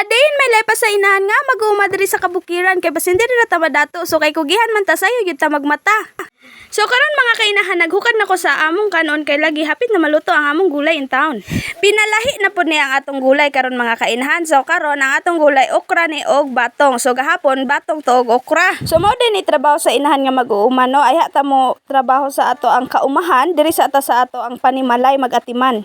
Adayon may lay pa sa inahan nga mag-uuma diri sa kabukiran kay basin diri ra ta madato so kay kugihan man ta sayo gyud ta magmata. So karon mga kainahan naghukad nako sa among kanon kay lagi hapit na maluto ang among gulay in town. Pinalahi na pud niya ang atong gulay karon mga kainahan. So karon ang atong gulay okra ni og batong. So gahapon batong to og okra. So mao din ni trabaho sa inahan nga mag-uuma no. Ay ta mo trabaho sa ato ang kaumahan diri sa ato ang panimalay magatiman.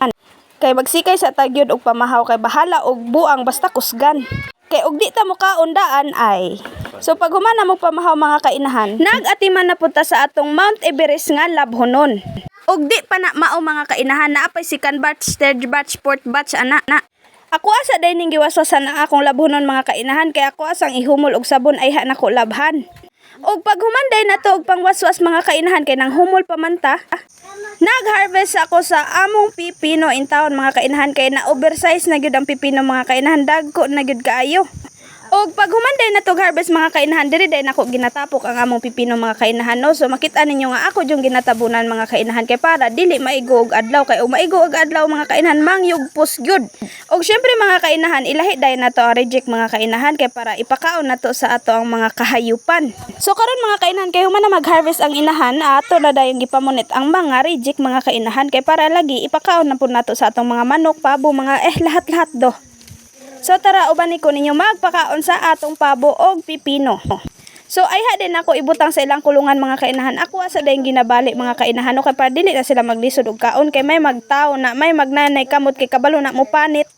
Kay magsikay sa tagyod og pamahaw kay bahala og buang basta kusgan. Kay og di ta mo kaundaan ay. So pag humana mo pamahaw mga kainahan, nagatiman na punta sa atong Mount Everest nga labhonon. Og di pa na mao mga kainahan na apay second batch, third batch, fourth batch ana na. Ako asa day ning giwaswasan ang akong labhonon mga kainahan kay ako asang ihumol og sabon ay ha nako labhan. Og pag humanday na to og pangwaswas mga kainahan kay nang humol pa man ta. Nag-harvest ako sa among pipino in town mga kainahan kay na oversize na gyud ang pipino mga kainahan dagko na gyud kaayo. Og pag humanday na tog harvest mga kainahan diri day nako ginatapok ang among pipino mga kainahan no. So makita ninyo nga ako yung ginatabunan mga kainahan kay para dili maigo og adlaw kay og maigo og adlaw mga kainahan mangyugpos gyud. Og syempre mga kainahan ilahi day na to ang reject mga kainahan kay para ipakaon nato sa ato ang mga kahayupan. So karon mga kainahan kay human na mag-harvest ang inahan ato na dayon gipamunit ang mga reject mga kainahan kay para lagi ipakaon na pud nato sa atong mga manok, pabo, mga lahat-lahat do. So tara ubani ko ninyo magpakaon sa atong pabo og pipino. So ay din ako ibutang sa ilang kulungan mga kainahan. Ako asa dayong ginabali mga kainahan no, kay para dili na sila maglisod og kaon kay may magtaw na may magnanay kamot kay kabalo na mo panit.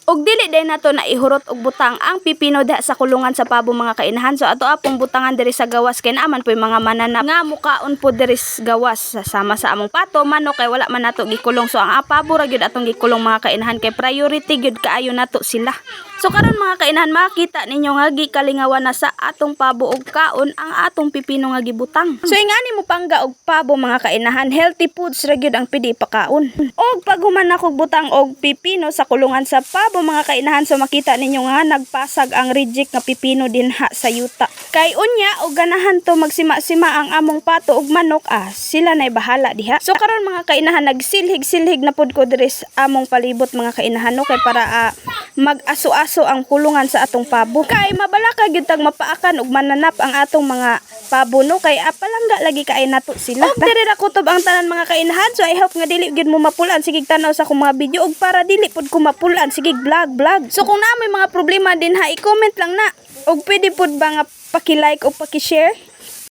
Og dili din nato na ihurot og butang ang pipino diha sa kulungan sa pabo mga kainahan. So ato apong butangan diri sa gawas kay naaman po'y mga mananap nga mukaon po diri sa gawas sama sa among pato manok kay wala man nato gikulong. So ang pabo ra gyud atong gikulong mga kainahan kay priority gyud kaayo nato sila. So karon mga kainahan makita ninyo nga gikalingawan na sa atong pabo og kaon ang atong pipino nga gibutang. So ingani mo pangga og pabo mga kainahan, healthy foods ra gyud ang pidi pakaon. Og pag human ako butang og pipino sa kulungan sa pabo mga kainahan, so makita ninyo nga nagpasag ang reject nga pipino dinha sa yuta. Kay unya og ganahan to magsima-sima ang among pato og manok sila nay bahala diha. So karon mga kainahan nagsilhig-silhig na pud ko diri sa among palibot mga kainahan no, kay para mag-aso-aso ang kulungan sa atong pabo. Kay mabalaka gyud tag mapaakan ug mananap ang atong mga pabo no, kay palangga lagi kay nato sila. Og diri ra kutob ang tanan mga kainahan. So I hope nga dili gyud mo mapulan sige tanaw sa akong mga video og para dili pud ko mapulan sige vlog. So kung na may mga problema din ha i-comment lang na. Og pwede pud ba nga paki-like o paki-share